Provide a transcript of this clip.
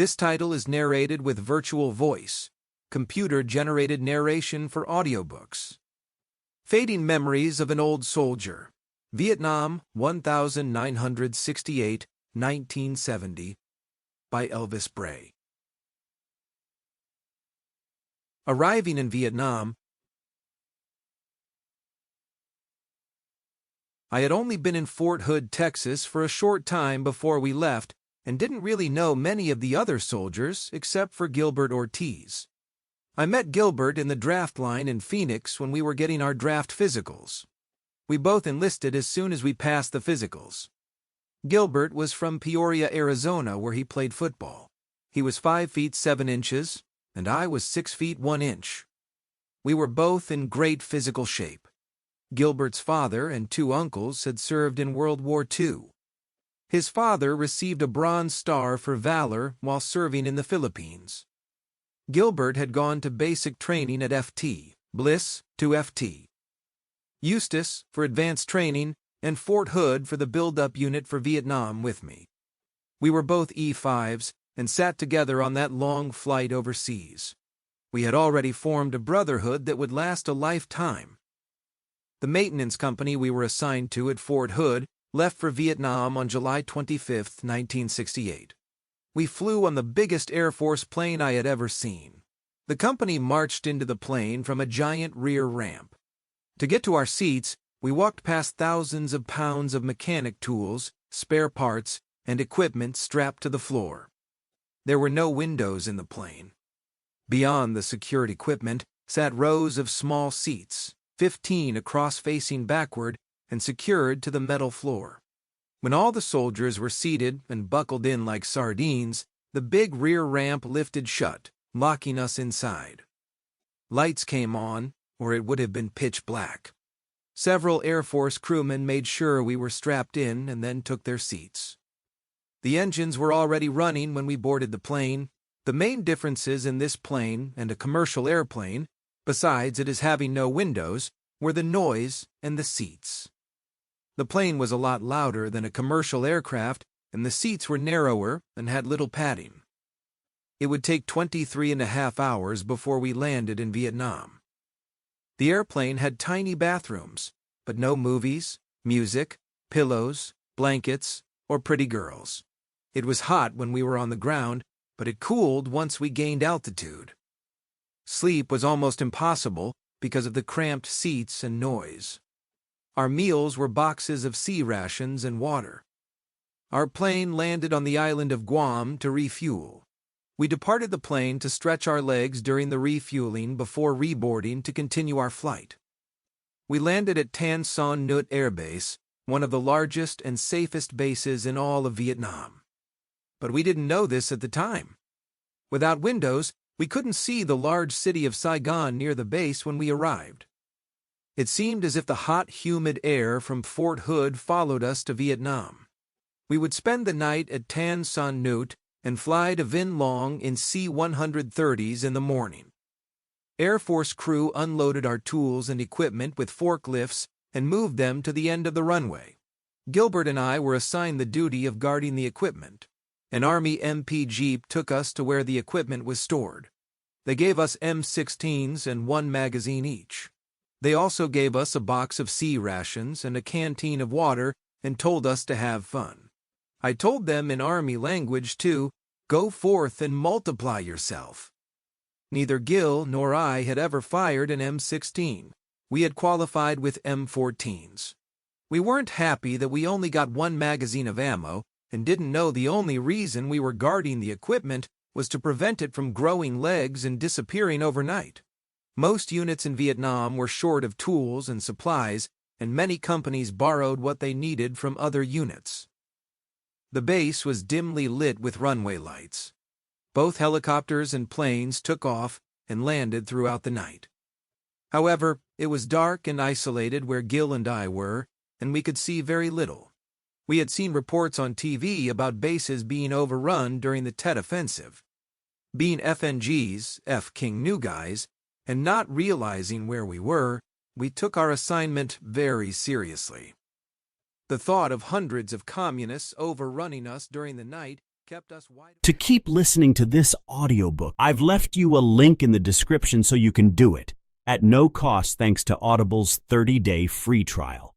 This title is narrated with virtual voice, computer-generated narration for audiobooks. Fading Memories of an Old Soldier, Vietnam, 1968-1970, by Elvis Bray. Arriving in Vietnam, I had only been in Fort Hood, Texas for a short time before we left and didn't really know many of the other soldiers except for Gilbert Ortiz. I met Gilbert in the draft line in Phoenix when we were getting our draft physicals. We both enlisted as soon as we passed the physicals. Gilbert was from Peoria, Arizona, where he played football. He was 5 feet 7 inches, and I was 6 feet 1 inch. We were both in great physical shape. Gilbert's father and 2 uncles had served in World War II. His father received a Bronze Star for valor while serving in the Philippines. Gilbert had gone to basic training at FT, Bliss, to FT. Eustis for advanced training, and Fort Hood for the build-up unit for Vietnam with me. We were both E5s and sat together on that long flight overseas. We had already formed a brotherhood that would last a lifetime. The maintenance company we were assigned to at Fort Hood left for Vietnam on July 25, 1968. We flew on the biggest Air Force plane I had ever seen. The company marched into the plane from a giant rear ramp. To get to our seats, we walked past thousands of pounds of mechanic tools, spare parts, and equipment strapped to the floor. There were no windows in the plane. Beyond the secured equipment sat rows of small seats, 15 across facing backward and secured to the metal floor. When all the soldiers were seated and buckled in like sardines, the big rear ramp lifted shut, locking us inside. Lights came on, or it would have been pitch black. Several Air Force crewmen made sure we were strapped in and then took their seats. The engines were already running when we boarded the plane. The main differences in this plane and a commercial airplane, besides it as having no windows, were the noise and the seats. The plane was a lot louder than a commercial aircraft, and the seats were narrower and had little padding. It would take 23.5 hours before we landed in Vietnam. The airplane had tiny bathrooms, but no movies, music, pillows, blankets, or pretty girls. It was hot when we were on the ground, but it cooled once we gained altitude. Sleep was almost impossible because of the cramped seats and noise. Our meals were boxes of sea rations and water. Our plane landed on the island of Guam to refuel. We departed the plane to stretch our legs during the refueling before reboarding to continue our flight. We landed at Tan Son Nhut Air Base, one of the largest and safest bases in all of Vietnam. But we didn't know this at the time. Without windows, we couldn't see the large city of Saigon near the base when we arrived. It seemed as if the hot, humid air from Fort Hood followed us to Vietnam. We would spend the night at Tan Son Nhut and fly to Vinh Long in C-130s in the morning. Air Force crew unloaded our tools and equipment with forklifts and moved them to the end of the runway. Gilbert and I were assigned the duty of guarding the equipment. An Army MP Jeep took us to where the equipment was stored. They gave us M16s and 1 magazine each. They also gave us a box of sea rations and a canteen of water and told us to have fun. I told them in Army language to go forth and multiply yourself. Neither Gil nor I had ever fired an M16. We had qualified with M14s. We weren't happy that we only got 1 magazine of ammo and didn't know the only reason we were guarding the equipment was to prevent it from growing legs and disappearing overnight. Most units in Vietnam were short of tools and supplies, and many companies borrowed what they needed from other units. The base was dimly lit with runway lights. Both helicopters and planes took off and landed throughout the night. However, it was dark and isolated where Gil and I were, and we could see very little. We had seen reports on TV about bases being overrun during the Tet Offensive. Being FNGs, F King New Guys, and not realizing where we were, we took our assignment very seriously. The thought of hundreds of communists overrunning us during the night kept us wide. To keep listening to this audiobook, I've left you a link in the description so you can do it, at no cost thanks to Audible's 30-day free trial.